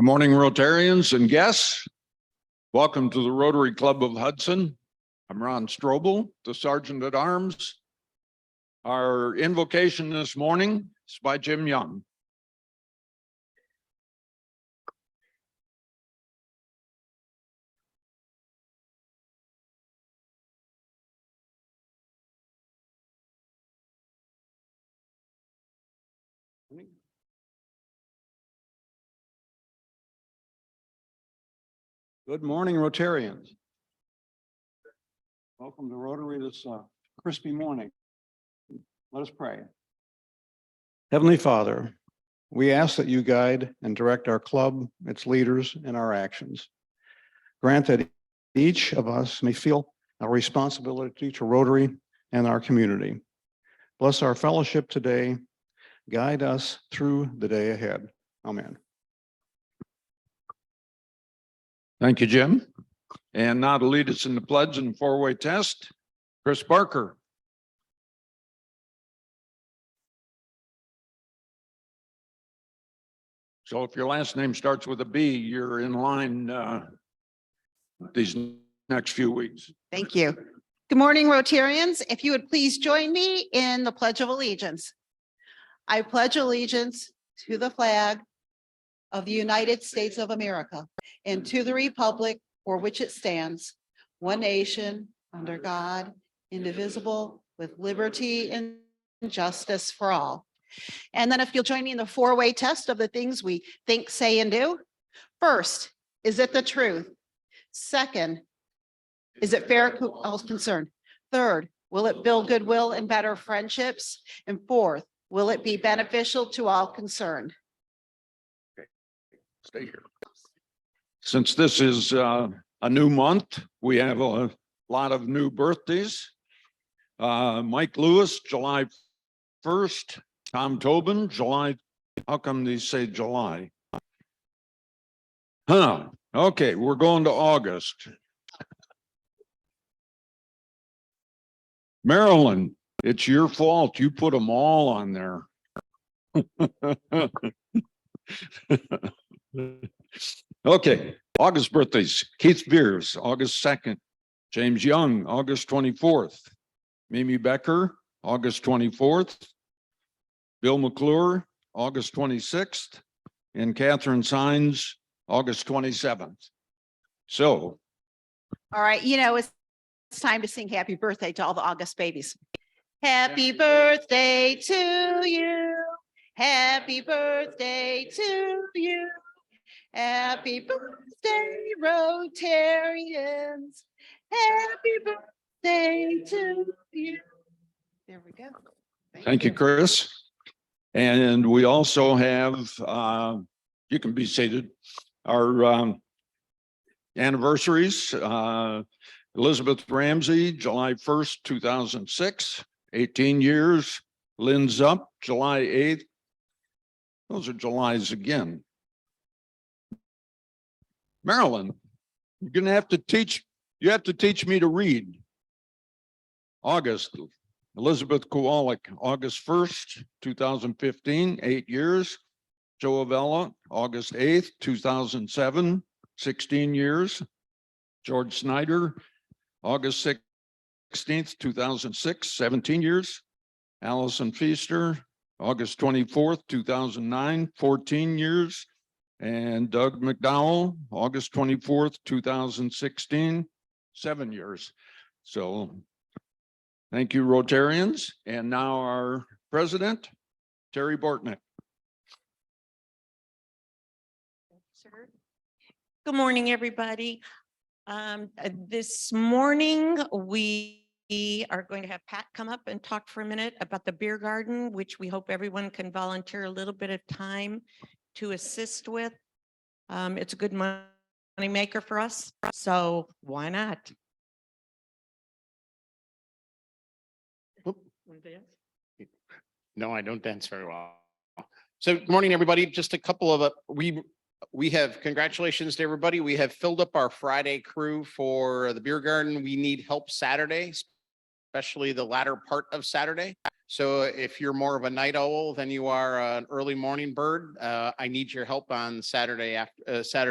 Good morning, Rotarians and guests. Welcome to the Rotary Club of Hudson. I'm Ron Strobel, the Sergeant at Arms. Our invocation this morning is by Jim Young. Good morning, Rotarians. Welcome to Rotary this crispy morning. Let us pray. Heavenly Father, we ask that you guide and direct our club, its leaders, and our actions. Grant that each of us may feel a responsibility to Rotary and our community. Bless our fellowship today. Guide us through the day ahead. Amen. Thank you, Jim. And now to lead us in the pledge and four-way test, Chris Barker. So if your last name starts with a B, you're in line these next few weeks. Thank you. Good morning, Rotarians. If you would please join me in the Pledge of Allegiance. I pledge allegiance to the flag of the United States of America and to the republic for which it stands, one nation, under God, indivisible, with liberty and justice for all. And then if you'll join me in the four-way test of the things we think, say, and do. First, is it the truth? Second, is it fair to all concerned? Third, will it build goodwill and better friendships? And fourth, will it be beneficial to all concerned? Okay, stay here. Since this is a new month, we have a lot of new birthdays. Mike Lewis, July 1st. Tom Tobin, July. How come they say July? Okay, we're going to August. Marilyn, it's your fault. You put them all on there. Okay, August birthdays. Keith Beers, August 2nd. James Young, August 24th. Mimi Becker, August 24th. Bill McClure, August 26th. And Catherine Sines, August 27th. So. All right, it's time to sing happy birthday to all the August babies. Happy birthday to you. Happy birthday to you. Happy birthday, Rotarians. Happy birthday to you. There we go. Thank you, Chris. And we also have, you can be seated, our anniversaries. Elizabeth Ramsey, July 1st, 2006, 18 years. Lynn Zupp, July 8th. Those are Julys again. Marilyn, you're going to have to teach, you have to teach me to read. August, Elizabeth Kowalik, August 1st, 2015, 8 years. Joe Avella, August 8th, 2007, 16 years. George Snyder, August 16th, 2006, 17 years. Allison Feaster, August 24th, 2009, 14 years. And Doug McDowell, August 24th, 2016, 7 years. So thank you, Rotarians. And now our president, Terry Bortnick. Good morning, everybody. This morning, we are going to have Pat come up and talk for a minute about the beer garden, which we hope everyone can volunteer a little bit of time to assist with. It's a good money maker for us, so why not? No, I don't dance very well. So good morning, everybody. Just a couple of we have congratulations to everybody. We have filled up our Friday crew for the beer garden. We need help Saturday, especially the latter part of Saturday. So if you're more of a night owl than you are an early morning bird, I need your help on Saturday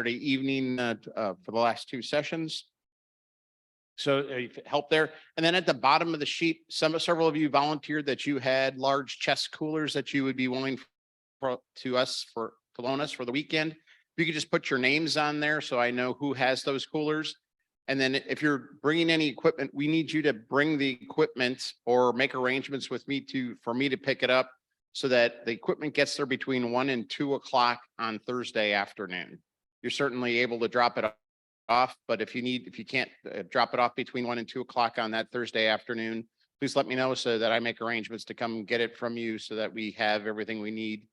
evening for the last two sessions. So help there. And then at the bottom of the sheet, several of you volunteered that you had large chest coolers that you would be willing to loan us for the weekend. If you could just put your names on there so I know who has those coolers. And then if you're bringing any equipment, we need you to bring the equipment or make arrangements with me for me to pick it up so that the equipment gets there between 1 and 2 o'clock on Thursday afternoon. You're certainly able to drop it off, but if you can't drop it off between 1 and 2 o'clock on that Thursday afternoon, please let me know so that I make arrangements to come get it from you so that we have everything we need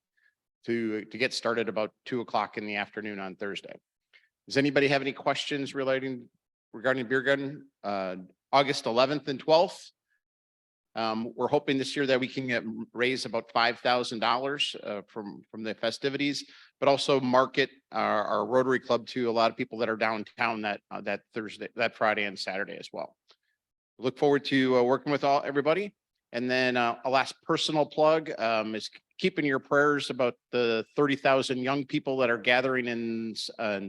to get started about 2 o'clock in the afternoon on Thursday. Does anybody have any questions regarding beer garden? August 11th and 12th. We're hoping this year that we can raise about $5,000 from the festivities, but also market our Rotary Club to a lot of people that are downtown that Friday and Saturday as well. Look forward to working with everybody. And then a last personal plug is keeping your prayers about the 30,000 young people that are gathering in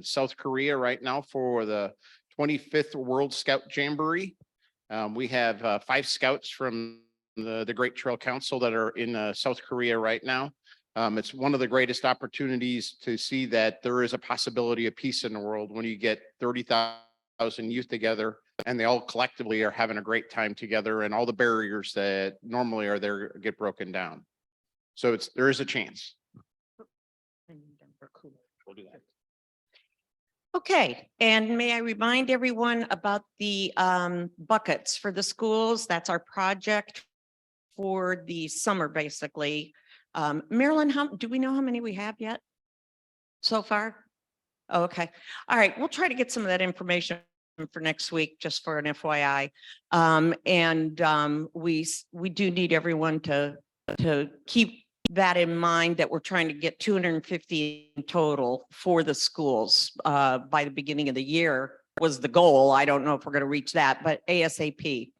South Korea right now for the 25th World Scout Jamboree. We have 5 scouts from the Great Trail Council that are in South Korea right now. It's one of the greatest opportunities to see that there is a possibility of peace in the world when you get 30,000 youth together and they all collectively are having a great time together and all the barriers that normally are there get broken down. So there is a chance. We'll do that. Okay, and may I remind everyone about the buckets for the schools? That's our project for the summer, basically. Marilyn, do we know how many we have yet so far? Oh, okay. All right, we'll try to get some of that information for next week, just for an FYI. We do need everyone to keep that in mind, that we're trying to get 250 in total for the schools by the beginning of the year was the goal. I don't know if we're going to reach that, but ASAP.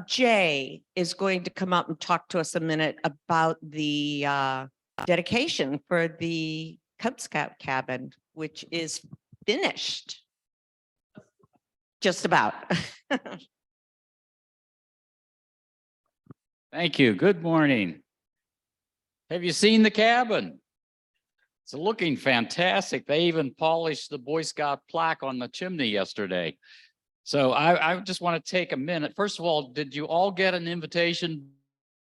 Jay is going to come up and talk to us a minute about the dedication for the Cub Scout cabin, which is finished. Just about. Thank you. Good morning. Have you seen the cabin? It's looking fantastic. They even polished the Boy Scout plaque on the chimney yesterday. So I just want to take a minute. First of all, did you all get an invitation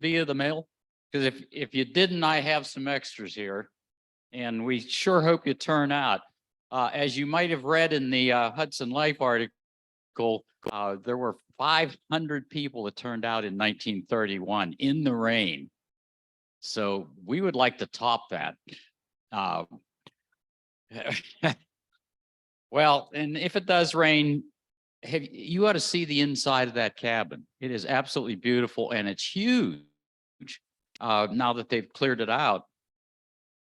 via the mail? Because if you didn't, I have some extras here. And we sure hope you turn out. As you might have read in the Hudson Life article, there were 500 people that turned out in 1931 in the rain. So we would like to top that. Well, and if it does rain, you ought to see the inside of that cabin. It is absolutely beautiful and it's huge now that they've cleared it out.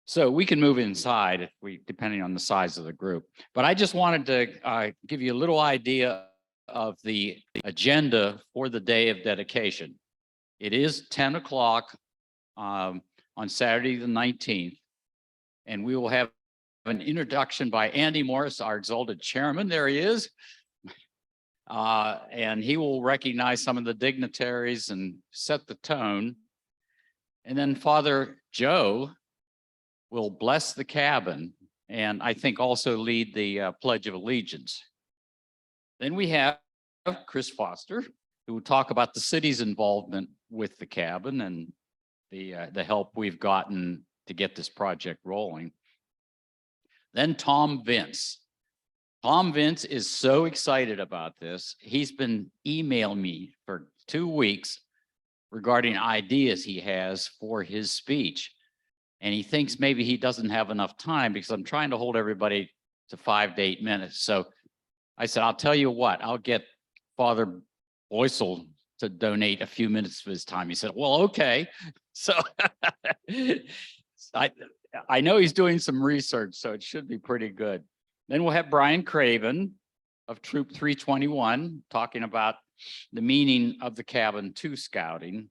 So we can move inside depending on the size of the group. But I just wanted to give you a little idea of the agenda for the day of dedication. It is 10 o'clock on Saturday the 19th, and we will have an introduction by Andy Morris, our exalted chairman. There he is. And he will recognize some of the dignitaries and set the tone. And then Father Joe will bless the cabin and I think also lead the Pledge of Allegiance. Then we have Chris Foster, who will talk about the city's involvement with the cabin and the help we've gotten to get this project rolling. Then Tom Vince. Tom Vince is so excited about this. He's been emailing me for 2 weeks regarding ideas he has for his speech. And he thinks maybe he doesn't have enough time because I'm trying to hold everybody to 5 to 8 minutes. So I said, I'll tell you what, I'll get Father Boysel to donate a few minutes of his time. He said, well, okay. So I know he's doing some research, so it should be pretty good. Then we'll have Brian Craven of Troop 321 talking about the meaning of the cabin to scouting.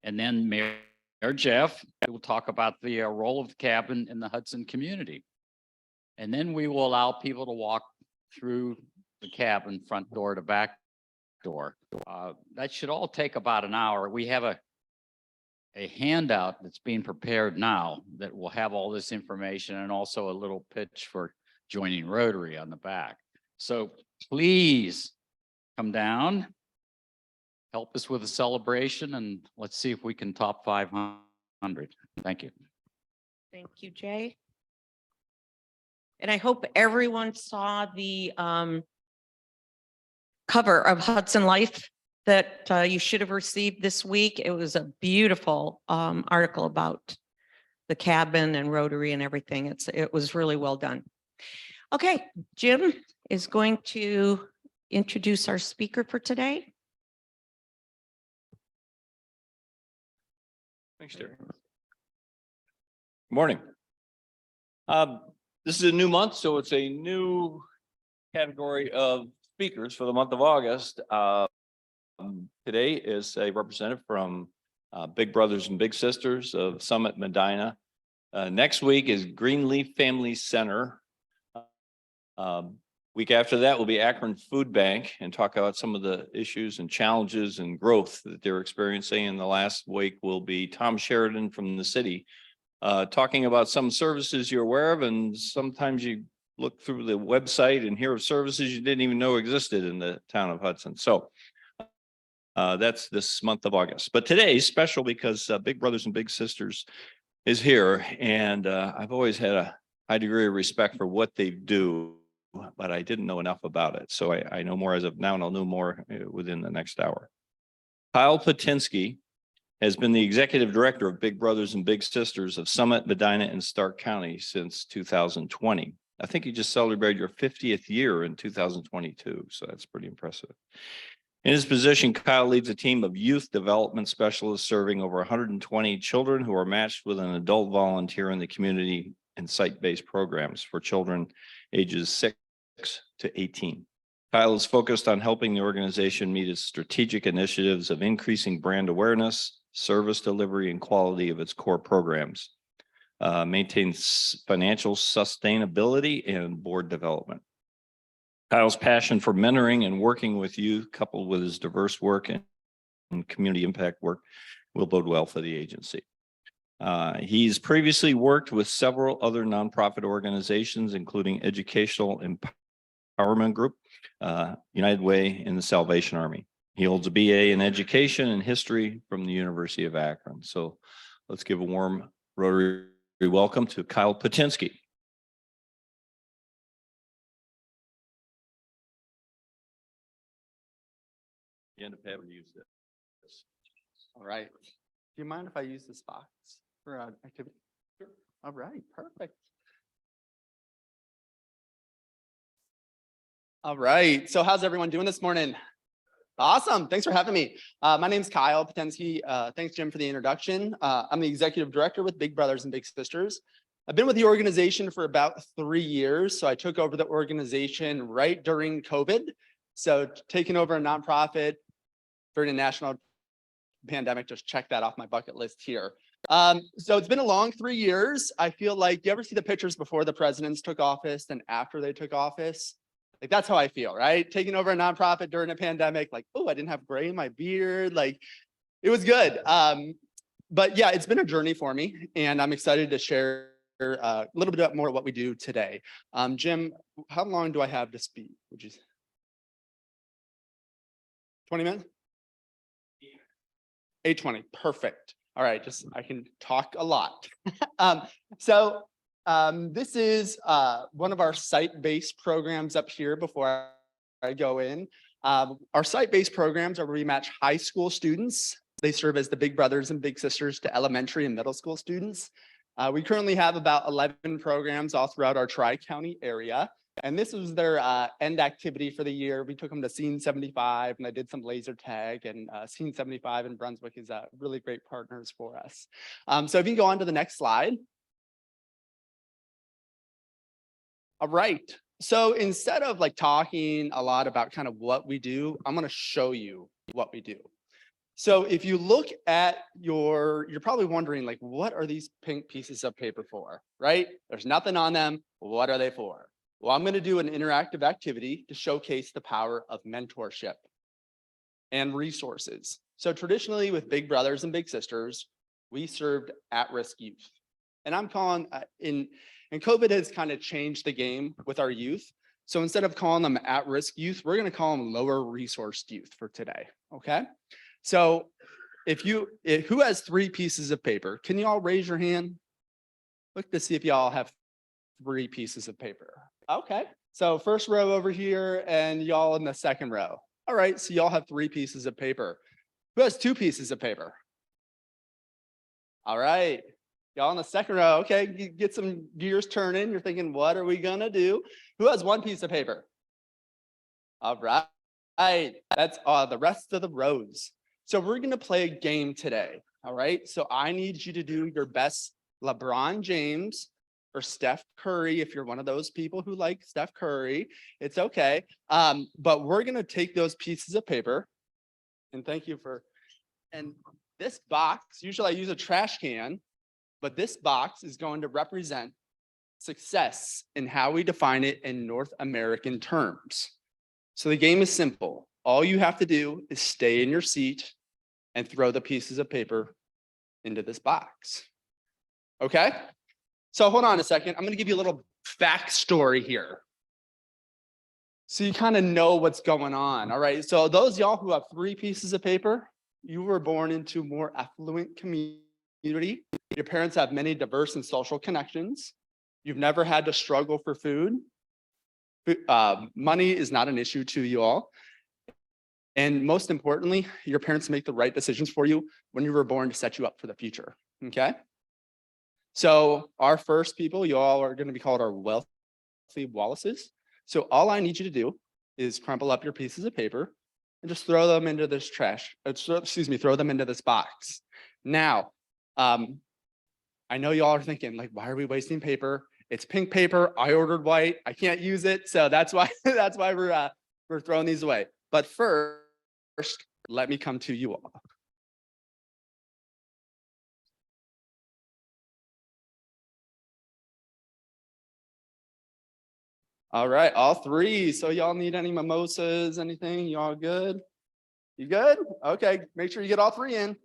And then Mayor Jeff will talk about the role of the cabin in the Hudson community. And then we will allow people to walk through the cabin, front door to back door. That should all take about an hour. We have a handout that's being prepared now that will have all this information and also a little pitch for joining Rotary on the back. So please come down, help us with a celebration, and let's see if we can top 500. Thank you. Thank you, Jay. And I hope everyone saw the cover of Hudson Life that you should have received this week. It was a beautiful article about the cabin and Rotary and everything. It was really well done. Okay, Jim is going to introduce our speaker for today. Thanks, Terry. Good morning. This is a new month, so it's a new category of speakers for the month of August. Today is a representative from Big Brothers and Big Sisters of Summit Medina. Next week is Greenleaf Family Center. Week after that will be Akron Food Bank and talk about some of the issues and challenges and growth that they're experiencing. And the last week will be Tom Sheridan from the city, talking about some services you're aware of, and sometimes you look through the website and hear of services you didn't even know existed in the town of Hudson. So that's this month of August. But today is special because Big Brothers and Big Sisters is here. And I've always had a high degree of respect for what they do, but I didn't know enough about it. So I know more as of now, and I'll know more within the next hour. Kyle Patinsky has been the executive director of Big Brothers and Big Sisters of Summit, Medina, and Stark County since 2020. I think you just celebrated your 50th year in 2022, so that's pretty impressive. In his position, Kyle leads a team of youth development specialists serving over 120 children who are matched with an adult volunteer in the community and site-based programs for children ages 6 to 18. Kyle is focused on helping the organization meet its strategic initiatives of increasing brand awareness, service delivery, and quality of its core programs, maintains financial sustainability and board development. Kyle's passion for mentoring and working with youth, coupled with his diverse work and community impact work, will bode well for the agency. He's previously worked with several other nonprofit organizations, including Educational Empowerment Group, United Way, and the Salvation Army. He holds a BA in Education and History from the University of Akron. So let's give a warm Rotary welcome to Kyle Patinsky. You end up having to use this. All right. Do you mind if I use this box for activity? Sure. All right, perfect. All right. So how's everyone doing this morning? Awesome. Thanks for having me. My name's Kyle Patinsky. Thanks, Jim, for the introduction. I'm the executive director with Big Brothers and Big Sisters. I've been with the organization for about 3 years. So I took over the organization right during COVID. So taking over a nonprofit during a national pandemic, just check that off my bucket list here. So it's been a long 3 years. I feel like, you ever see the pictures before the presidents took office and after they took office? Like, that's how I feel, right? Taking over a nonprofit during a pandemic, like, oh, I didn't have gray in my beard. Like, it was good. But yeah, it's been a journey for me, and I'm excited to share a little bit more of what we do today. Jim, how long do I have to speak? Would you say 20 minutes? 8:20, perfect. All right, just I can talk a lot. This is one of our site-based programs up here before I go in. Our site-based programs are where we match high school students. They serve as the Big Brothers and Big Sisters to elementary and middle school students. We currently have about 11 programs all throughout our Tri-County area. And this was their end activity for the year. We took them to Scene 75 and I did some laser tag, and Scene 75 in Brunswick is really great partners for us. So if you can go on to the next slide. All right, So instead of like talking a lot about kind of what we do, I'm going to show you what we do. So if you look at you're probably wondering like, what are these pink pieces of paper for, right? There's nothing on them. What are they for? Well, I'm going to do an interactive activity to showcase the power of mentorship and resources. So traditionally with big brothers and big sisters, we served at-risk youth. And I'm calling and COVID has kind of changed the game with our youth. So instead of calling them at-risk youth, we're going to call them lower resourced youth for today. Okay. So who has 3 pieces of paper? Can you all raise your hand? Look to see if y'all have 3 pieces of paper. Okay. So first row over here and y'all in the second row. All right. So y'all have 3 pieces of paper. Who has 2 pieces of paper? All right. Y'all in the second row. Okay. You get some gears turning. You're thinking, what are we going to do? Who has 1 piece of paper? All right. That's the rest of the rows. So we're going to play a game today. All right. So I need you to do your best LeBron James or Steph Curry. If you're one of those people who like Steph Curry, it's okay. But we're going to take those pieces of paper and thank you and this box, usually I use a trash can, but this box is going to represent success in how we define it in North American terms. So the game is simple. All you have to do is stay in your seat and throw the pieces of paper into this box. Okay? So hold on a second. I'm going to give you a little backstory here, so you kind of know what's going on. All right. So those y'all who have 3 pieces of paper, you were born into a more affluent community. Your parents have many diverse and social connections. You've never had to struggle for food. Money is not an issue to you all. And most importantly, your parents make the right decisions for you when you were born to set you up for the future. Okay. So our first people, you all are going to be called our wealthy Wallaces. So all I need you to do is crumple up your pieces of paper and just throw them into this throw them into this box. Now, I know y'all are thinking like, why are we wasting paper? It's pink paper. I ordered white. I can't use it. So that's why we're throwing these away. But first, let me come to you all. All right, all 3. So y'all need any mimosas, anything? Y'all good? You good? Okay, make sure you get all 3 in.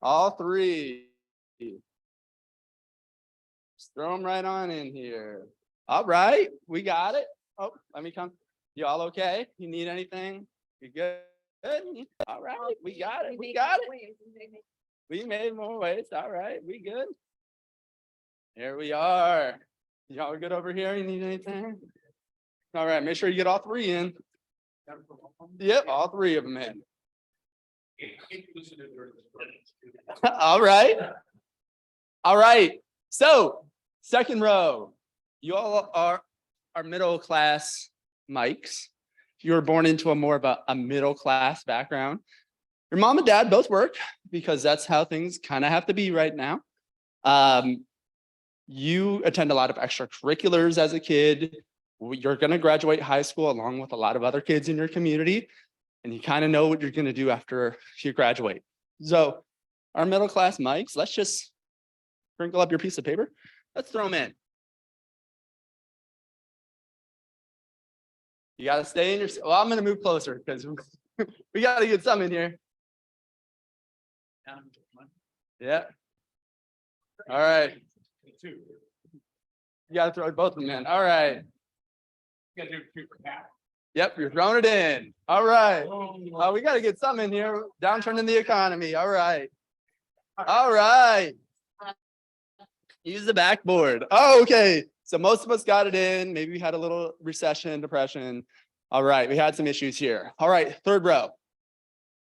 All 3. Just throw them right on in here. All right, we got it. Oh, let me come. You all okay? You need anything? You good? All right, we got it. We got it. We made more waste. All right, we good. Here we are. Y'all good over here? You need anything? All right, make sure you get all 3 in. Yep, all 3 of them in. All right. All right. So, second row, you all are middle class Mikes. You were born into a more of a middle class background. Your mom and dad both work because that's how things kind of have to be right now. You attend a lot of extracurriculars as a kid. You're going to graduate high school along with a lot of other kids in your community, and you kind of know what you're going to do after you graduate. So our middle class Mikes, let's just sprinkle up your piece of paper. Let's throw them in. You got to stay in your, well, I'm going to move closer because we got to get some in here. Yeah. All right. You got to throw both of them in. All right. Yep, you're throwing it in. All right. We got to get some in here. Downturn in the economy. All right. All right. Use the backboard. Oh, okay. So most of us got it in. Maybe we had a little recession, depression. All right. We had some issues here. All right. Third row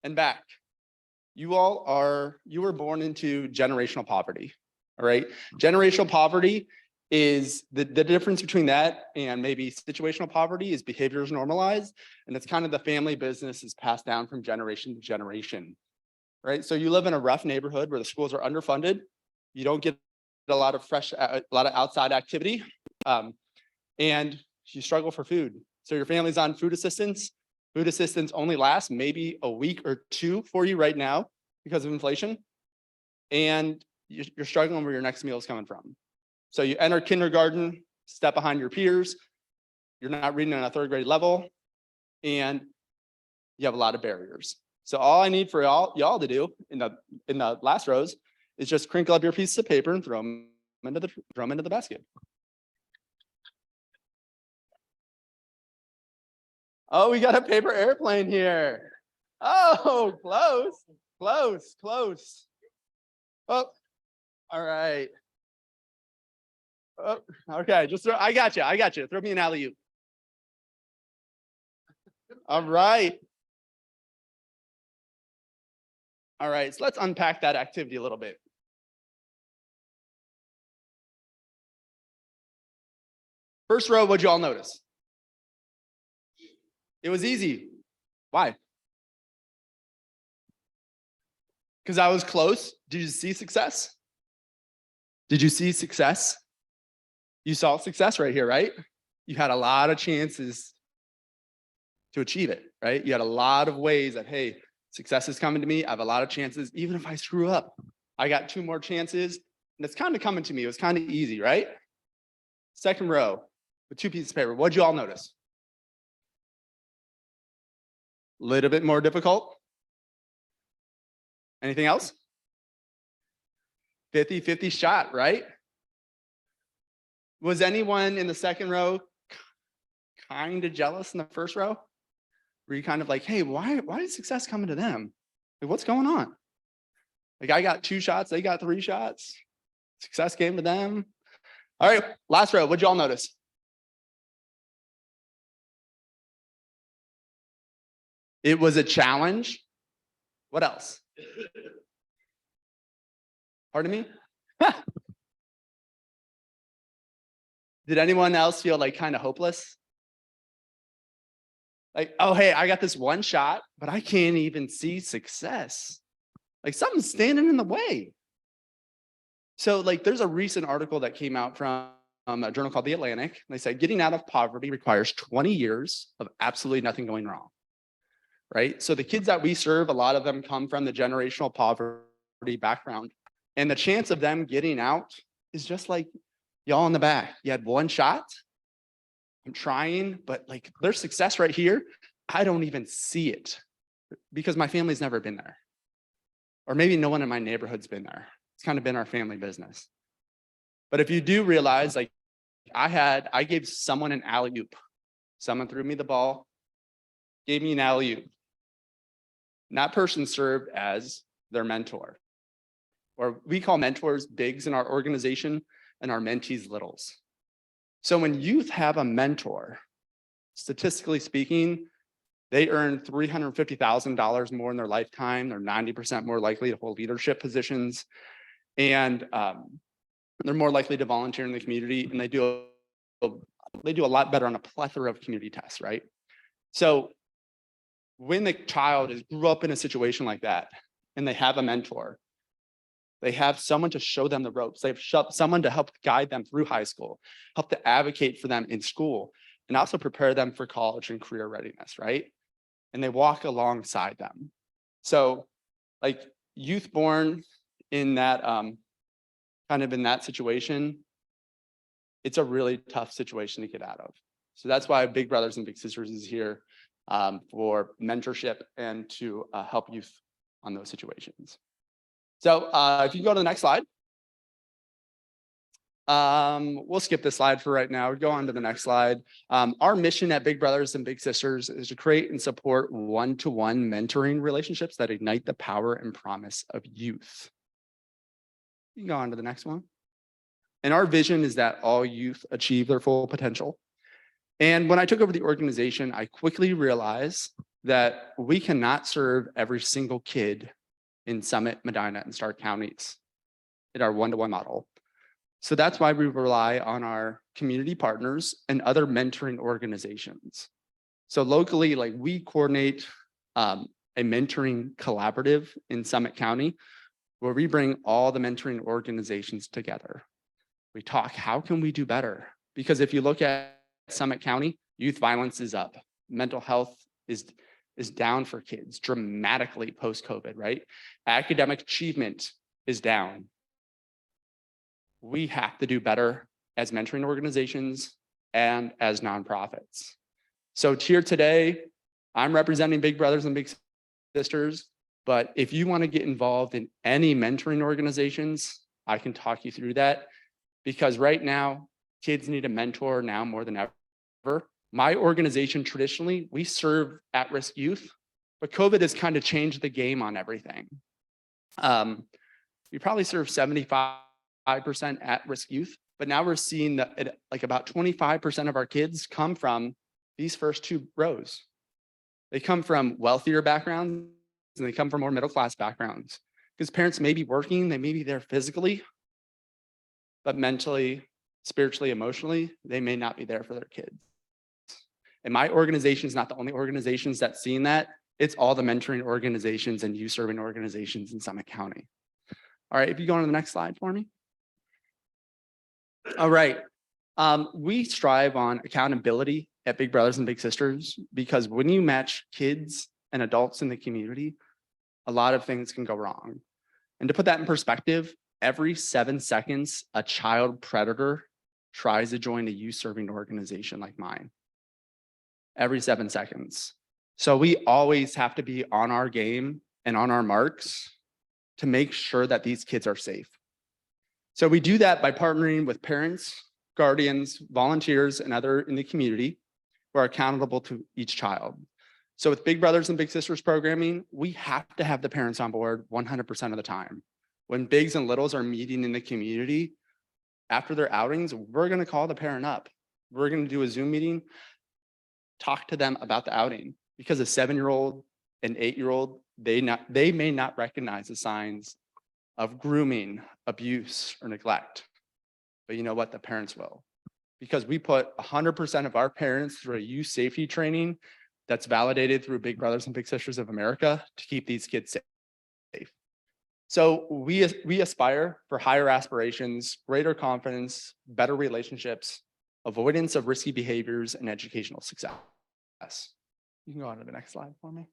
and back. You were born into generational poverty. All right. Generational poverty is the difference between that and maybe situational poverty is behaviors normalized. And it's kind of the family business is passed down from generation to generation. Right. So you live in a rough neighborhood where the schools are underfunded. You don't get a lot of outside activity. And you struggle for food. So your family's on food assistance. Food assistance only lasts maybe a week or two for you right now because of inflation. And you're struggling where your next meal is coming from. So you enter kindergarten, step behind your peers. You're not reading on a third grade level, and you have a lot of barriers. So all I need for y'all to do in the last rows is just crinkle up your pieces of paper and throw them into the basket. Oh, we got a paper airplane here. Oh, close. Oh, all right. Oh, okay, I got you. Throw me an alley-oop. All right. All right, so let's unpack that activity a little bit. First row, what'd you all notice? It was easy. Why? Because I was close. Did you see success? You saw success right here, right? You had a lot of chances to achieve it, right? You had a lot of ways that, hey, success is coming to me. I have a lot of chances. Even if I screw up, I got 2 more chances. And it's kind of coming to me. It was kind of easy, right? Second row with 2 pieces of paper. What'd you all notice? Little bit more difficult. Anything else? 50-50 shot, right? Was anyone in the second row kind of jealous in the first row? Were you kind of like, hey, why is success coming to them? Like, what's going on? Like, I got 2 shots, they got 3 shots. Success came to them. All right, last row, what'd you all notice? It was a challenge. What else? Pardon me? Did anyone else feel like kind of hopeless? Like, oh, hey, I got this 1 shot, but I can't even see success. Like, something's standing in the way. So, like, there's a recent article that came out from a journal called The Atlantic. They said getting out of poverty requires 20 years of absolutely nothing going wrong, right? So the kids that we serve, a lot of them come from the generational poverty background. And the chance of them getting out is just like y'all in the back. You had 1 shot. I'm trying, but like there's success right here. I don't even see it because my family's never been there. Or maybe no one in my neighborhood's been there. It's kind of been our family business. But if you do realize, like I gave someone an alley-oop. Someone threw me the ball, gave me an alley-oop. And that person served as their mentor. Or we call mentors bigs in our organization and our mentees littles. So when youth have a mentor, statistically speaking, they earn $350,000 more in their lifetime. They're 90% more likely to hold leadership positions. And they're more likely to volunteer in the community. And they do a lot better on a plethora of community tests, right? So when the child grew up in a situation like that, and they have a mentor, they have someone to show them the ropes. They have someone to help guide them through high school, help to advocate for them in school, and also prepare them for college and career readiness, right? And they walk alongside them. So like youth born in that kind of in that situation, it's a really tough situation to get out of. So that's why Big Brothers and Big Sisters is here for mentorship and to help youth on those situations. So if you go to the next slide. We'll skip this slide for right now. Go on to the next slide. Our mission at Big Brothers and Big Sisters is to create and support one-to-one mentoring relationships that ignite the power and promise of youth. You can go on to the next one. And our vision is that all youth achieve their full potential. And when I took over the organization, I quickly realized that we cannot serve every single kid in Summit, Medina, and Stark counties in our one-to-one model. So that's why we rely on our community partners and other mentoring organizations. So locally, like we coordinate a mentoring collaborative in Summit County, where we bring all the mentoring organizations together. We talk, how can we do better? Because if you look at Summit County, youth violence is up. Mental health is down for kids dramatically post-COVID, right? Academic achievement is down. We have to do better as mentoring organizations and as nonprofits. So here today, I'm representing Big Brothers and Big Sisters, but if you want to get involved in any mentoring organizations, I can talk you through that, because right now, kids need a mentor now more than ever. My organization, traditionally, we serve at-risk youth, but COVID has kind of changed the game on everything. We probably serve 75% at-risk youth, but now we're seeing that like about 25% of our kids come from these first two rows. They come from wealthier backgrounds and they come from more middle-class backgrounds, because parents may be working, they may be there physically, but mentally, spiritually, emotionally, they may not be there for their kids. And my organization is not the only organizations that's seeing that. It's all the mentoring organizations and youth serving organizations in Summit County. All right, if you go on to the next slide for me. All right, we strive on accountability at Big Brothers and Big Sisters, because when you match kids and adults in the community, a lot of things can go wrong. And to put that in perspective, every 7 seconds, a child predator tries to join a youth serving organization like mine. Every 7 seconds. So we always have to be on our game and on our marks to make sure that these kids are safe. So we do that by partnering with parents, guardians, volunteers, and other in the community who are accountable to each child. So with Big Brothers and Big Sisters programming, we have to have the parents on board 100% of the time. When bigs and littles are meeting in the community, after their outings, we're gonna call the parent up. We're gonna do a Zoom meeting, talk to them about the outing, because a 7-year-old and 8-year-old, they may not recognize the signs of grooming, abuse, or neglect. But you know what? The parents will, because we put 100% of our parents through a youth safety training that's validated through Big Brothers and Big Sisters of America to keep these kids safe. So we aspire for higher aspirations, greater confidence, better relationships, avoidance of risky behaviors, and educational success. You can go on to the next slide for me.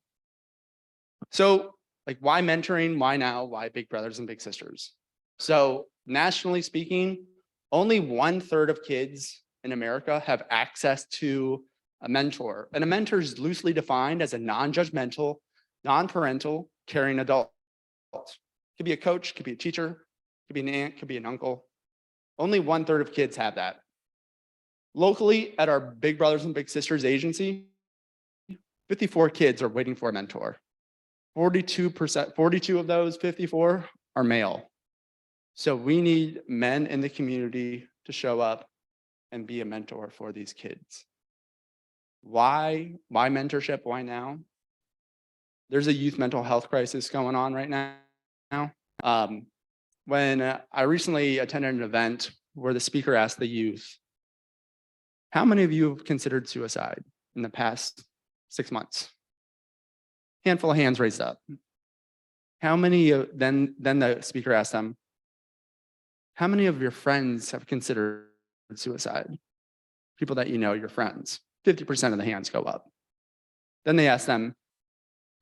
So, like, why mentoring? Why now? Why Big Brothers and Big Sisters? So nationally speaking, only 1/3 of kids in America have access to a mentor. And a mentor is loosely defined as a non-judgmental, non-parental, caring adult. Could be a coach, could be a teacher, could be an aunt, could be an uncle. Only 1/3 of kids have that. Locally, at our Big Brothers and Big Sisters agency, 54 kids are waiting for a mentor. 42 of those 54 are male. So we need men in the community to show up and be a mentor for these kids. Why mentorship? Why now? There's a youth mental health crisis going on right now. When I recently attended an event where the speaker asked the youth, how many of you have considered suicide in the past 6 months? Handful of hands raised up. How many, then the speaker asked them, how many of your friends have considered suicide? People that you know, your friends. 50% of the hands go up. Then they asked them,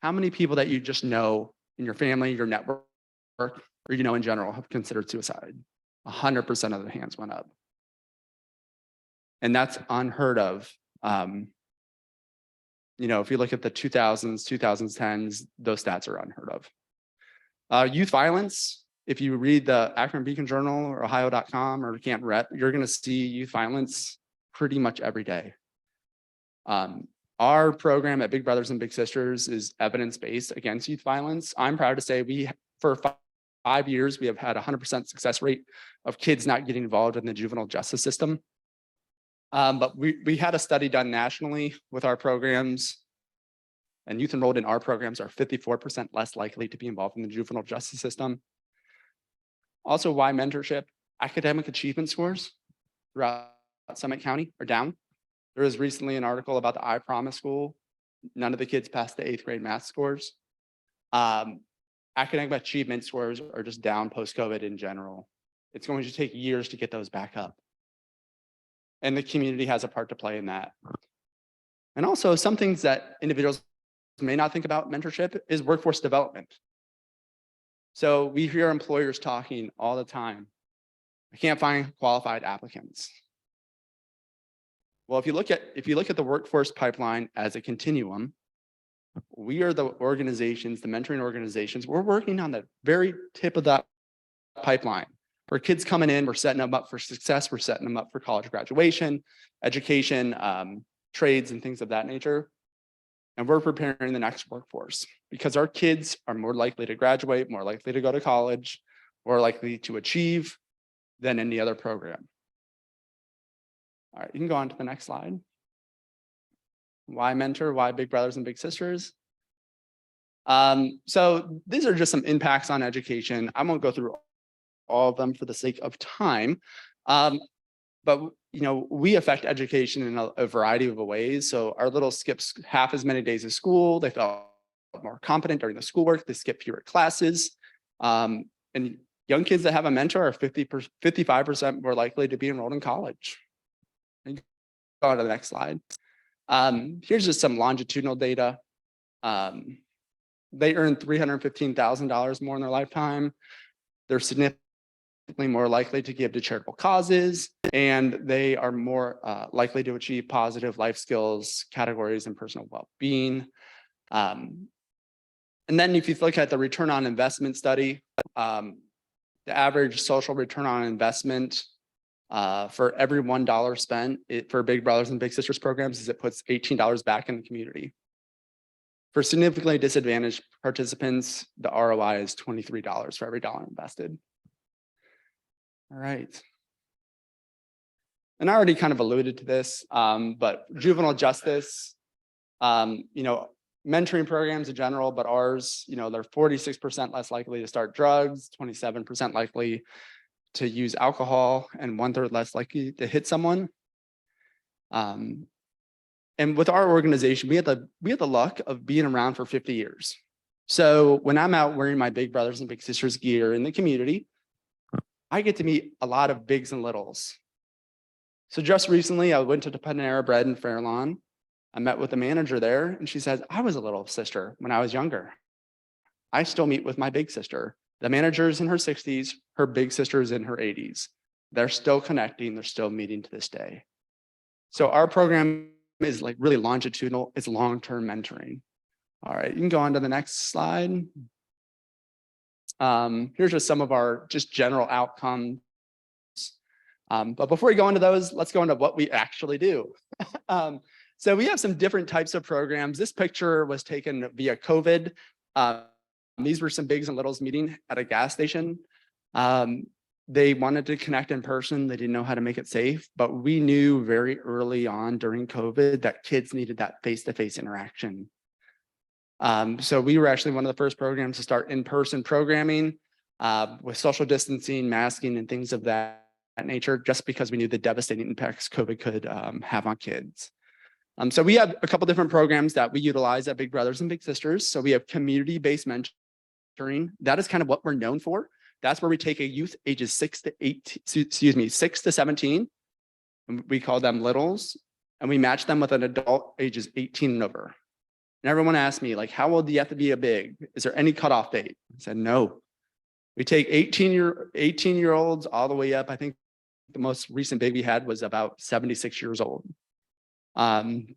how many people that you just know in your family, your network, or you know in general have considered suicide? 100% of the hands went up. And that's unheard of. You know, if you look at the 2000s, 2010s, those stats are unheard of. Youth violence, if you read the Akron Beacon Journal or Ohio.com or Canton Rep, you're gonna see youth violence pretty much every day. Our program at Big Brothers and Big Sisters is evidence-based against youth violence. I'm proud to say for 5 years, we have had 100% success rate of kids not getting involved in the juvenile justice system. But we had a study done nationally with our programs, and youth enrolled in our programs are 54% less likely to be involved in the juvenile justice system. Also, why mentorship? Academic achievement scores throughout Summit County are down. There was recently an article about the I Promise School. None of the kids passed the 8th grade math scores. Academic achievement scores are just down post-COVID in general. It's going to take years to get those back up. and the community has a part to play in that. And also some things that individuals may not think about mentorship is workforce development. So we hear employers talking all the time, I can't find qualified applicants. Well, if you look at the workforce pipeline as a continuum, we are the organizations, the mentoring organizations, we're working on the very tip of that pipeline. For kids coming in, we're setting them up for success, we're setting them up for college graduation, education, trades and things of that nature. And we're preparing the next workforce because our kids are more likely to graduate, more likely to go to college, more likely to achieve than any other program. All right, you can go on to the next slide. Why mentor? Why big brothers and big sisters? So these are just some impacts on education. I won't go through all of them for the sake of time. But we affect education in a variety of ways. So our little skips half as many days of school. They felt more competent during the schoolwork. They skip fewer classes. And young kids that have a mentor are 55% more likely to be enrolled in college. And go on to the next slide. Here's just some longitudinal data. They earn $315,000 more in their lifetime. They're significantly more likely to give to charitable causes, and they are more likely to achieve positive life skills categories and personal well-being. And then if you look at the return on investment study, the average social return on investment for every $1 spent for Big Brothers and Big Sisters programs is it puts $18 back in the community. For significantly disadvantaged participants, the ROI is $23 for every dollar invested. All right. And I already kind of alluded to this, but juvenile justice, mentoring programs in general, but ours, they're 46% less likely to start drugs, 27% likely to use alcohol, and 1/3 less likely to hit someone. And with our organization, we had the luck of being around for 50 years. So when I'm out wearing my Big Brothers and Big Sisters gear in the community, I get to meet a lot of bigs and littles. So just recently, I went to the Panera Bread in Fairlawn. I met with the manager there, and she says, I was a little sister when I was younger. I still meet with my big sister. The manager's in her 60s, her big sister's in her 80s. They're still connecting, they're still meeting to this day. So our program is like really longitudinal, it's long-term mentoring. All right, you can go on to the next slide. Here's just some of our general outcomes. But before we go into those, let's go into what we actually do. So we have some different types of programs. This picture was taken via COVID. These were some bigs and littles meeting at a gas station. They wanted to connect in person. They didn't know how to make it safe, but we knew very early on during COVID that kids needed that face-to-face interaction. So we were actually one of the first programs to start in-person programming with social distancing, masking, and things of that nature, just because we knew the devastating impacts COVID could have on kids. So we have a couple different programs that we utilize at Big Brothers and Big Sisters. So we have community-based mentoring. That is kind of what we're known for. That's where we take a youth ages 6 to 17, and we call them littles, and we match them with an adult ages 18 and over. And everyone asked me, like, how old do you have to be a big? Is there any cutoff date? I said, no. We take 18-year-olds all the way up. I think the most recent big we had was about 76 years old. And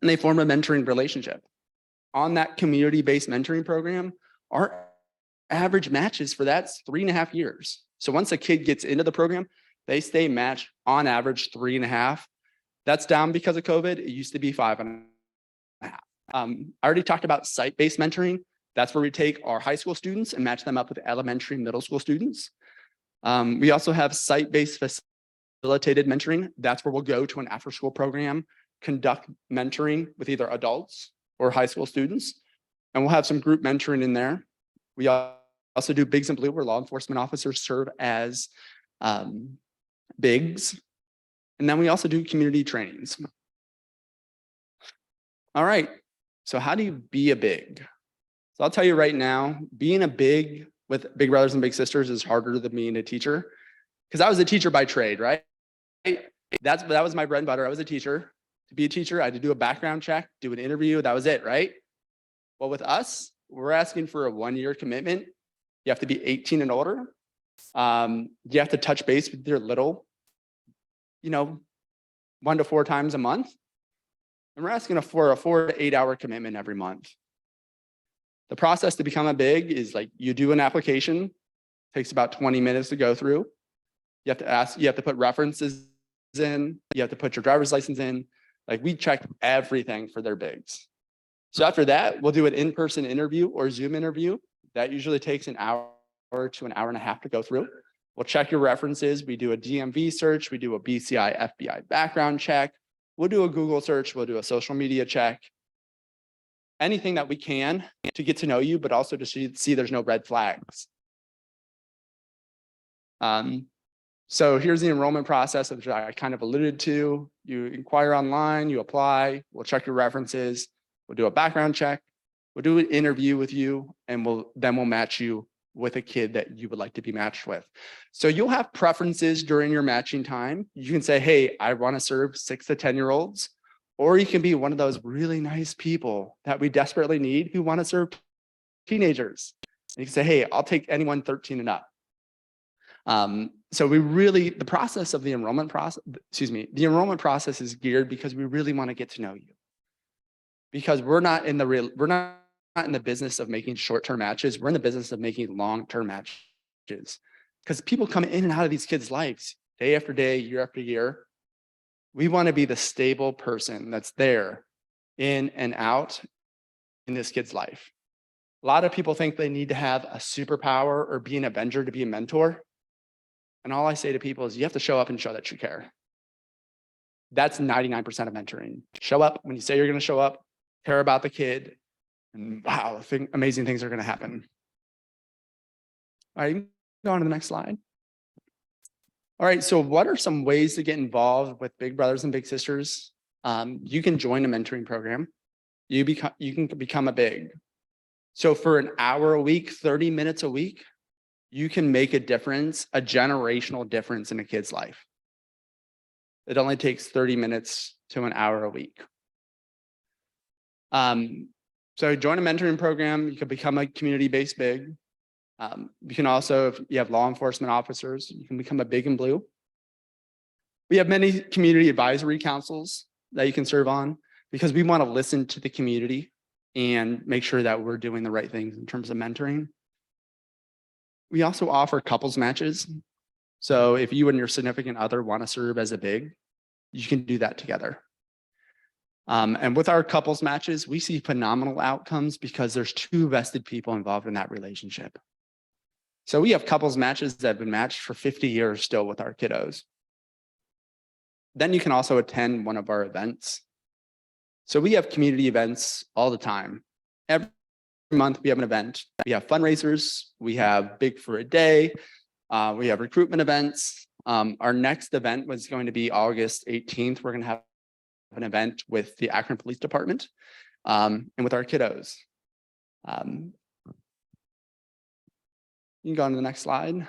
they form a mentoring relationship. On that community-based mentoring program, our average matches for that's 3.5 years. So once a kid gets into the program, they stay matched on average 3.5. That's down because of COVID. It used to be 5.5. I already talked about site-based mentoring. That's where we take our high school students and match them up with elementary and middle school students. We also have site-based facilitated mentoring. That's where we'll go to an after-school program, conduct mentoring with either adults or high school students. And we'll have some group mentoring in there. We also do Bigs in Blue, where law enforcement officers serve as bigs. And then we also do community trainings. All right, so how do you be a big? So I'll tell you right now, being a big with Big Brothers and Big Sisters is harder than being a teacher, because I was a teacher by trade, right? that was my bread and butter. I was a teacher. To be a teacher, I had to do a background check, do an interview. That was it, right? Well, with us, we're asking for a 1-year commitment. You have to be 18 and older. You have to touch base with your little, 1 to 4 times a month. And we're asking for a 4 to 8 hour commitment every month. The process to become a big is like you do an application, takes about 20 minutes to go through. You have to put references in, you have to put your driver's license in. Like we check everything for their bigs. So after that, we'll do an in-person interview or Zoom interview. That usually takes an hour to an hour and a half to go through. We'll check your references. We do a DMV search. We do a BCI, FBI background check. We'll do a Google search. We'll do a social media check. Anything that we can to get to know you, but also to see there's no red flags. So here's the enrollment process, which I kind of alluded to. You inquire online, you apply, we'll check your references, we'll do a background check, we'll do an interview with you, and we'll match you with a kid that you would like to be matched with. So you'll have preferences during your matching time. You can say, hey, I want to serve 6 to 10-year-olds, or you can be one of those really nice people that we desperately need who want to serve teenagers. And you can say, hey, I'll take anyone 13 and up. So the process of the enrollment process is geared because we really want to get to know you. Because we're not in the business of making short-term matches. We're in the business of making long-term matches. Because people come in and out of these kids' lives day after day, year after year. We want to be the stable person that's there in and out in this kid's life. A lot of people think they need to have a superpower or be an Avenger to be a mentor. And all I say to people is you have to show up and show that you care. That's 99% of mentoring. Show up when you say you're going to show up, care about the kid, and wow, amazing things are going to happen. All right, go on to the next slide. All right, so what are some ways to get involved with Big Brothers and Big Sisters? You can join a mentoring program. You can become a big. So for an hour a week, 30 minutes a week, you can make a difference, a generational difference in a kid's life. It only takes 30 minutes to an hour a week. So join a mentoring program. You can become a community-based big. You can also, if you have law enforcement officers, you can become a big and blue. We have many community advisory councils that you can serve on because we want to listen to the community and make sure that we're doing the right things in terms of mentoring. We also offer couples matches. So if you and your significant other want to serve as a big, you can do that together. And with our couples matches, we see phenomenal outcomes because there's 2 vested people involved in that relationship. So we have couples matches that have been matched for 50 years still with our kiddos. Then you can also attend one of our events. So we have community events all the time. Every month we have an event. We have fundraisers. We have Big for a Day. We have recruitment events. Our next event was going to be August 18th. We're going to have an event with the Akron Police Department and with our kiddos. You can go on to the next slide.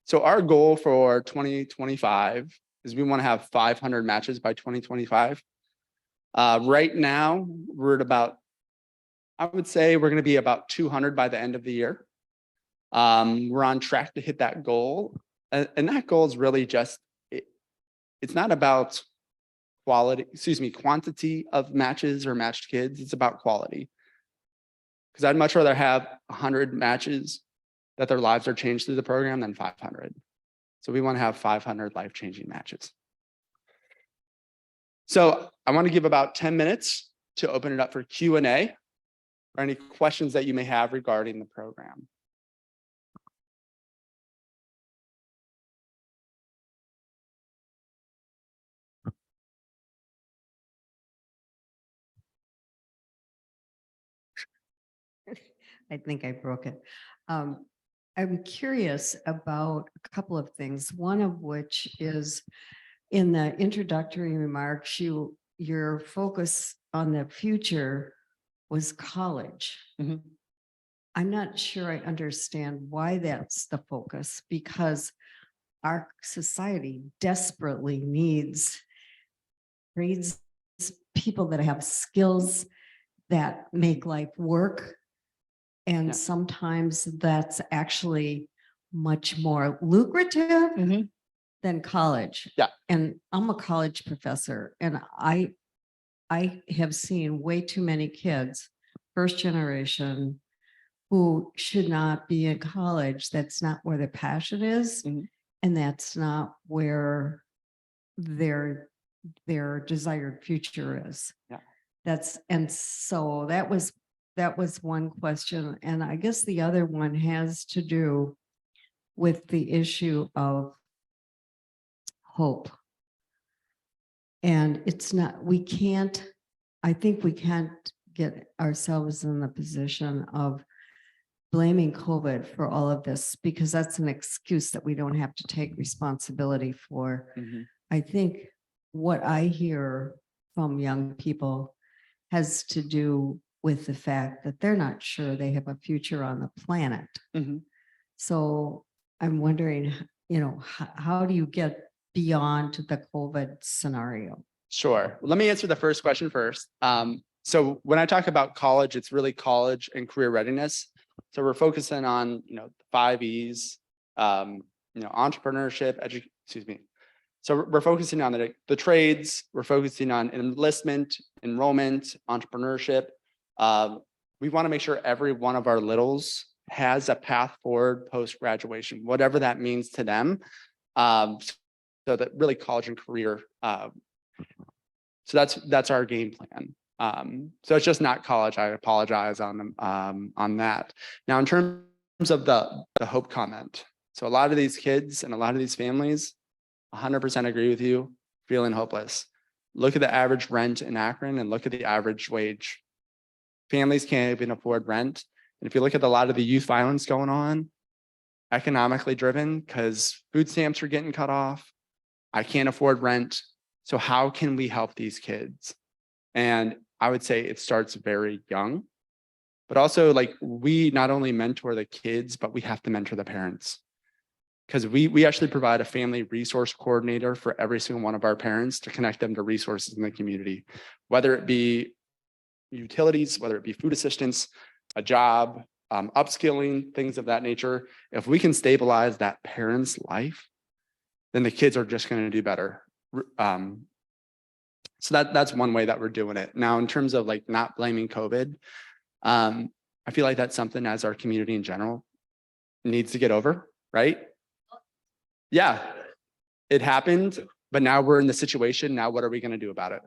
So our goal for 2025 is we want to have 500 matches by 2025. Right now, we're at about, I would say we're going to be about 200 by the end of the year. We're on track to hit that goal. And that goal is really just, it's not about quantity of matches or matched kids. It's about quality. Because I'd much rather have 100 matches that their lives are changed through the program than 500. So we want to have 500 life-changing matches. So I want to give about 10 minutes to open it up for Q&A or any questions that you may have regarding the program. I think I broke it. I'm curious about a couple of things, one of which is in the introductory remarks, your focus on the future was college. Mm-hmm. I'm not sure I understand why that's the focus, because our society desperately needs people that have skills that make life work. And Yeah. sometimes that's actually much more lucrative than college. Yeah. And I'm a college professor and I have seen way too many kids, first generation, who should not be in college. That's not where their passion is. And that's not where their desired future is. Yeah. And so that was one question. And I guess the other one has to do with the issue of hope. And it's not, I think we can't get ourselves in the position of blaming COVID for all of this, because that's an excuse that we don't have to take responsibility for. I think what I hear from young people has to do with the fact that they're not sure they have a future on the planet. So I'm wondering, how do you get beyond the COVID scenario? Sure. Let me answer the first question first. So when I talk about college, it's really college and career readiness. So we're focusing on, the 5 E's, entrepreneurship, So we're focusing on the trades, we're focusing on enlistment, enrollment, entrepreneurship. We want to make sure every one of our littles has a path forward post-graduation, whatever that means to them. So that really college and career. So that's our game plan. So it's just not college. I apologize on that. Now, in terms of the hope comment, so a lot of these kids and a lot of these families, 100% agree with you, feeling hopeless. Look at the average rent in Akron and look at the average wage. Families can't even afford rent. And if you look at a lot of the youth violence going on, economically driven, because food stamps are getting cut off. I can't afford rent. So how can we help these kids? And I would say it starts very young, but also we not only mentor the kids, but we have to mentor the parents. Because we actually provide a family resource coordinator for every single one of our parents to connect them to resources in the community, whether it be utilities, whether it be food assistance, a job, upskilling, things of that nature. If we can stabilize that parent's life, then the kids are just going to do better. So that's one way that we're doing it. Now, in terms of not blaming COVID, I feel like that's something as our community in general needs to get over, right? Yeah, it happened, but now we're in the situation. Now, what are we going to do about it?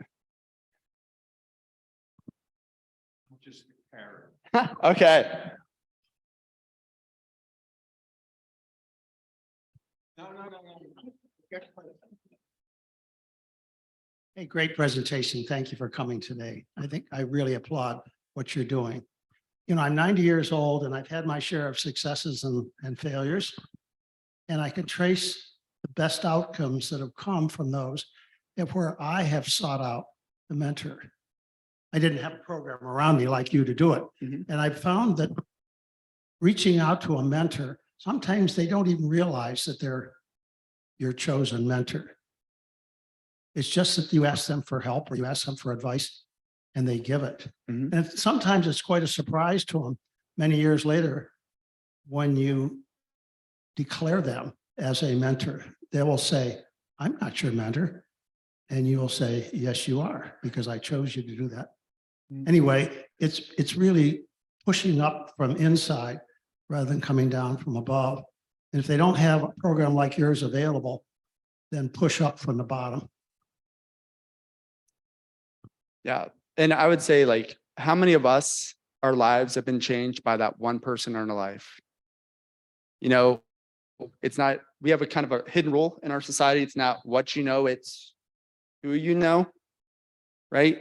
Just compare. Okay. No. Hey, great presentation. Thank you for coming today. I think I really applaud what you're doing. I'm 90 years old and I've had my share of successes and failures. And I can trace the best outcomes that have come from those where I have sought out the mentor. I didn't have a program around me like you to do it. And I found that reaching out to a mentor, sometimes they don't even realize that they're your chosen mentor. It's just that you ask them for help or you ask them for advice and they give it. And sometimes it's quite a surprise to them many years later when you declare them as a mentor. They will say, I'm not your mentor. And you will say, yes, you are, because I chose you to do that. Anyway, it's really pushing up from inside rather than coming down from above. And if they don't have a program like yours available, then push up from the bottom. Yeah. And I would say how many of us, our lives have been changed by that one person in our life? It's not, we have a kind of a hidden rule in our society. It's not what you know, it's who you know, right?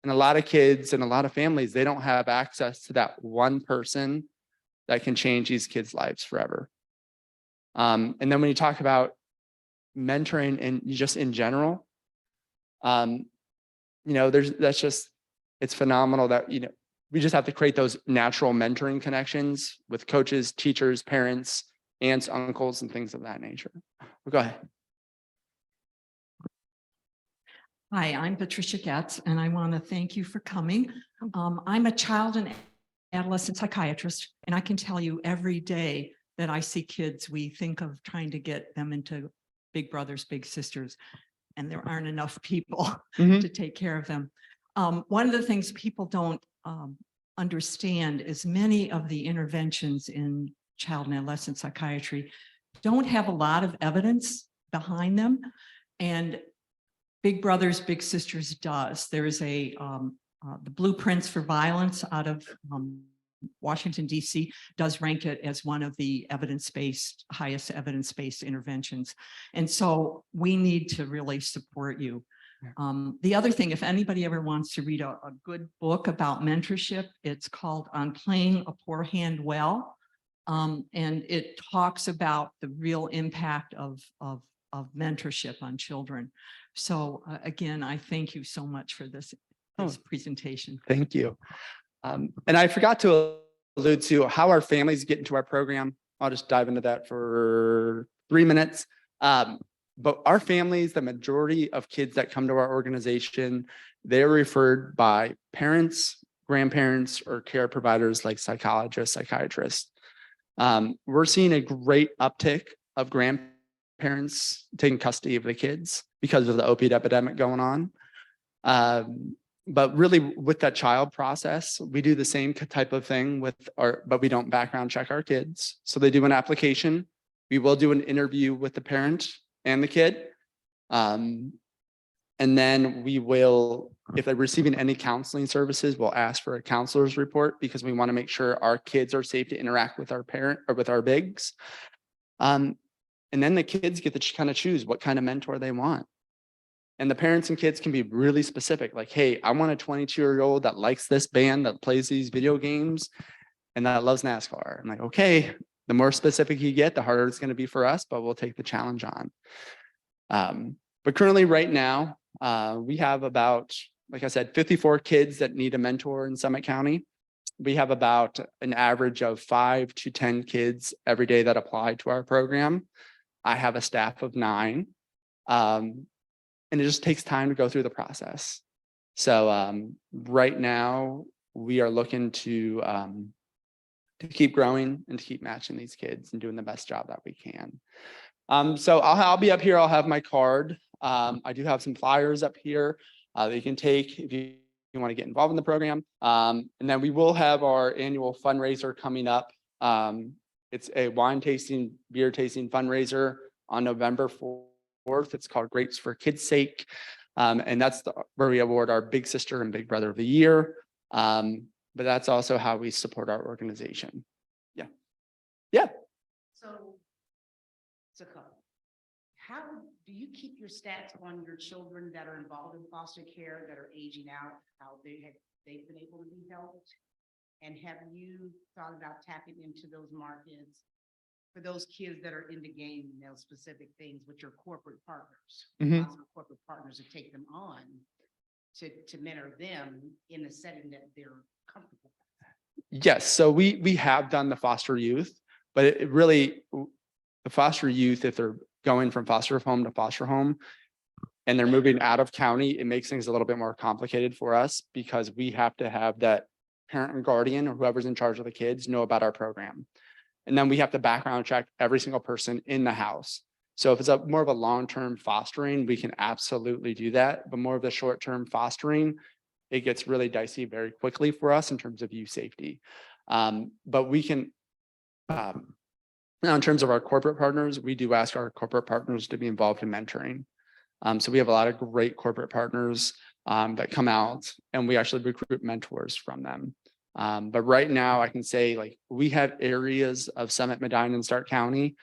And a lot of kids and a lot of families, they don't have access to that one person that can change these kids' lives forever. And then when you talk about mentoring and just in general, it's phenomenal that, we just have to create those natural mentoring connections with coaches, teachers, parents, aunts, uncles, and things of that nature. Go ahead. Hi, I'm Patricia Getz, and I want to thank you for coming. I'm a child and adolescent psychiatrist, and I can tell you every day that I see kids, we think of trying to get them into big brothers, big sisters, and there aren't enough people Mhm. to take care of them. One of the things people don't understand is many of the interventions in child and adolescent psychiatry don't have a lot of evidence behind them. And Big Brothers Big Sisters does. There is the Blueprints for Violence out of Washington, D.C. does rank it as one of the highest evidence-based interventions. And so we need to really support you. The other thing, if anybody ever wants to read a good book about mentorship, it's called On Playing a Poor Hand Well. And it talks about the real impact of mentorship on children. So again, I thank you so much for this presentation. Thank you. And I forgot to allude to how our families get into our program. I'll just dive into that for 3 minutes. But our families, the majority of kids that come to our organization, they're referred by parents, grandparents, or care providers like psychologists, psychiatrists. We're seeing a great uptick of grandparents taking custody of the kids because of the opiate epidemic going on. But really with that child process, we do the same type of thing but we don't background check our kids. So they do an application. We will do an interview with the parent and the kid. And then we will, if they're receiving any counseling services, we'll ask for a counselor's report because we want to make sure our kids are safe to interact with our parent or with our bigs. And then the kids get to kind of choose what kind of mentor they want. And the parents and kids can be really specific, like, hey, I want a 22-year-old that likes this band, that plays these video games, and that loves NASCAR. I'm like, okay, the more specific you get, the harder it's going to be for us, but we'll take the challenge on. But currently right now, we have about, like I said, 54 kids that need a mentor in Summit County. We have about an average of 5 to 10 kids every day that apply to our program. I have a staff of 9. And it just takes time to go through the process. So right now we are looking to keep growing and to keep matching these kids and doing the best job that we can. So I'll be up here. I'll have my card. I do have some flyers up here that you can take if you want to get involved in the program. And then we will have our annual fundraiser coming up. It's a wine tasting, beer tasting fundraiser on November 4th. It's called Grapes for Kids' Sake. And that's where we award our Big Sister and Big Brother of the Year. But that's also how we support our organization. Yeah. Yeah. So it's a couple. How do you keep your stats on your children that are involved in foster care that are aging out, how they've been able to be helped? And have you thought about tapping into those markets for those kids that are in the game, those specific things with your corporate partners? Mhm. Lots of corporate partners to take them on to mentor them in a setting that they're comfortable with. Yes. So we have done the foster youth, but it really, the foster youth, if they're going from foster home to foster home and they're moving out of county, it makes things a little bit more complicated for us because we have to have that parent and guardian or whoever's in charge of the kids know about our program. And then we have to background check every single person in the house. So if it's more of a long-term fostering, we can absolutely do that. But more of the short-term fostering, it gets really dicey very quickly for us in terms of youth safety. But we can, now in terms of our corporate partners, we do ask our corporate partners to be involved in mentoring. So we have a lot of great corporate partners that come out and we actually recruit mentors from them. But right now I can say like we have areas of Summit, Medina, and Stark County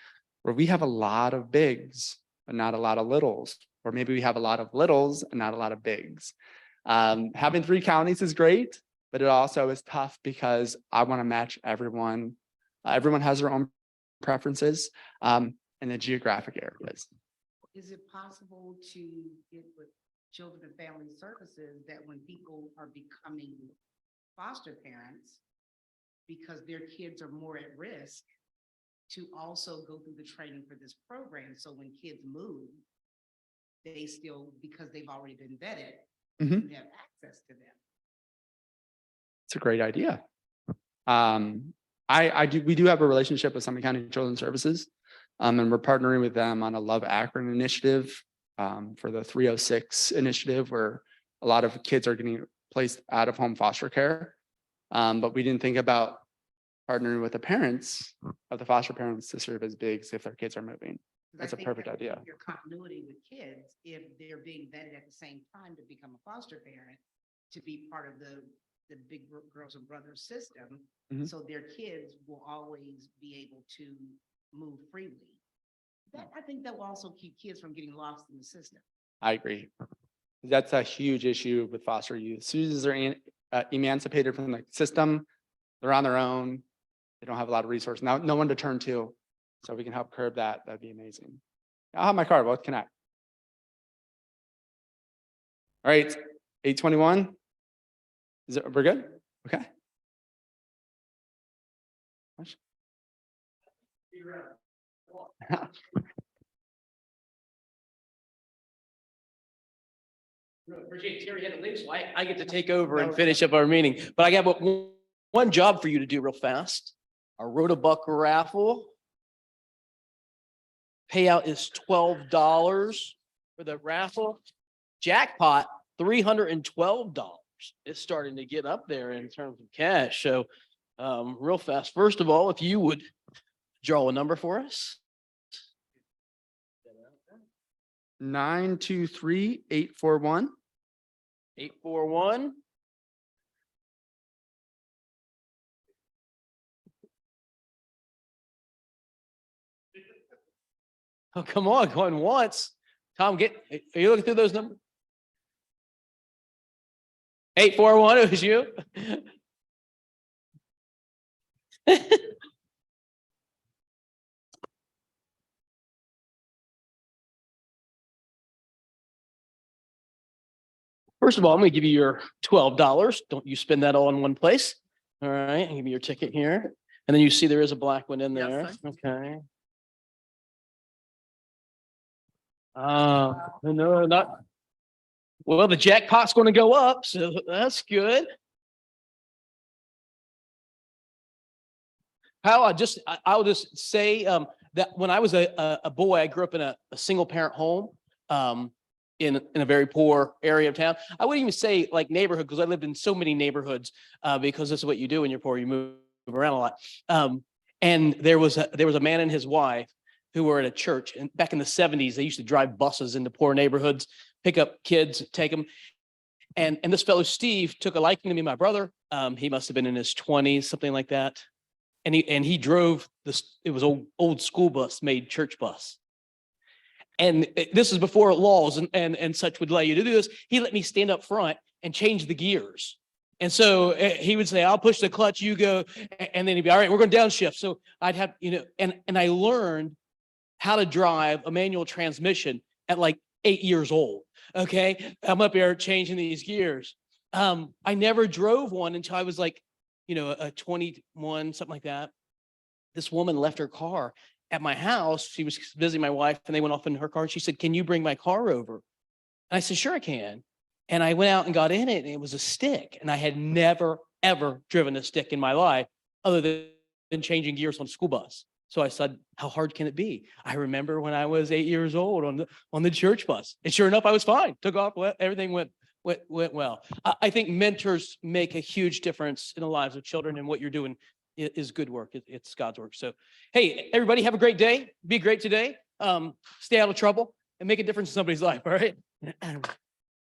where we have a lot of bigs, but not a lot of littles, or maybe we have a lot of littles and not a lot of bigs. Having 3 counties is great, but it also is tough because I want to match everyone. Everyone has their own preferences in the geographic areas. Is it possible to get with Children and Family Services that when people are becoming foster parents, because their kids are more at risk, to also go through the training for this program. So when kids move, they still, because they've already been vetted, Mhm. you have access to them. It's a great idea. We do have a relationship with Summit County Children's Services. And we're partnering with them on a Love Akron initiative, for the 306 initiative, where a lot of kids are getting placed out of home foster care. But we didn't think about partnering with the parents of the foster parents to serve as bigs if their kids are moving. 'Cause I That's a think perfect that would idea. keep your continuity with kids, if they're being vetted at the same time to become a foster parent, to be part of the big girls and brothers system. Mhm. So their kids will always be able to move freely. That, I think that will also keep kids from getting lost in the system. I agree. That's a huge issue with foster youth. As soon as they're emancipated from the system, they're on their own. They don't have a lot of resources. Now, no one to turn to. So we can help curb that. That'd be amazing. I'll have my card. We'll connect. All right, 8:21. We're good? Okay. Appreciate Terry had to leave, so I get to take over and finish up our meeting. But I got one job for you to do real fast. Our Rotabuck raffle. Payout is $12 for the raffle. Jackpot, $312. It's starting to get up there in terms of cash. So real fast. First of all, if you would draw a number for us. 923-841. 841. Oh, come on, going once. Tom, are you looking through those numbers? 841, it was you? First of all, I'm gonna give you your $12. Don't you spend that all in one place. All right, give me your ticket here. And then you see there is a black one in there. Okay. No, not. Well, the jackpot's going to go up, so that's good. I'll just say that when I was a boy, I grew up in a single parent home in a very poor area of town. I wouldn't even say like neighborhood, because I lived in so many neighborhoods because this is what you do when you're poor, you move around a lot. And there was a man and his wife who were at a church, and back in the 70s, they used to drive buses into poor neighborhoods, pick up kids, take them. And this fellow, Steve, took a liking to me and my brother. He must have been in his 20s, something like that. And he drove this, it was old school bus made church bus. And this is before laws and such would allow you to do this. He let me stand up front and change the gears. And so he would say, I'll push the clutch, you go. And then he'd be, all right, we're going to downshift. So I'd have, and I learned how to drive a manual transmission at like 8 years old. Okay. I'm up here changing these gears. I never drove one until I was like, a 21, something like that. This woman left her car at my house. She was visiting my wife and they went off in her car. And she said, can you bring my car over? And I said, sure I can. And I went out and got in it and it was a stick. And I had never, ever driven a stick in my life other than changing gears on a school bus. So I said, how hard can it be? I remember when I was 8 years old on the church bus. And sure enough, I was fine. Took off, everything went well. I think mentors make a huge difference in the lives of children, and what you're doing is good work. It's God's work. So, hey, everybody, have a great day. Be great today. Stay out of trouble and make a difference in somebody's life. All right.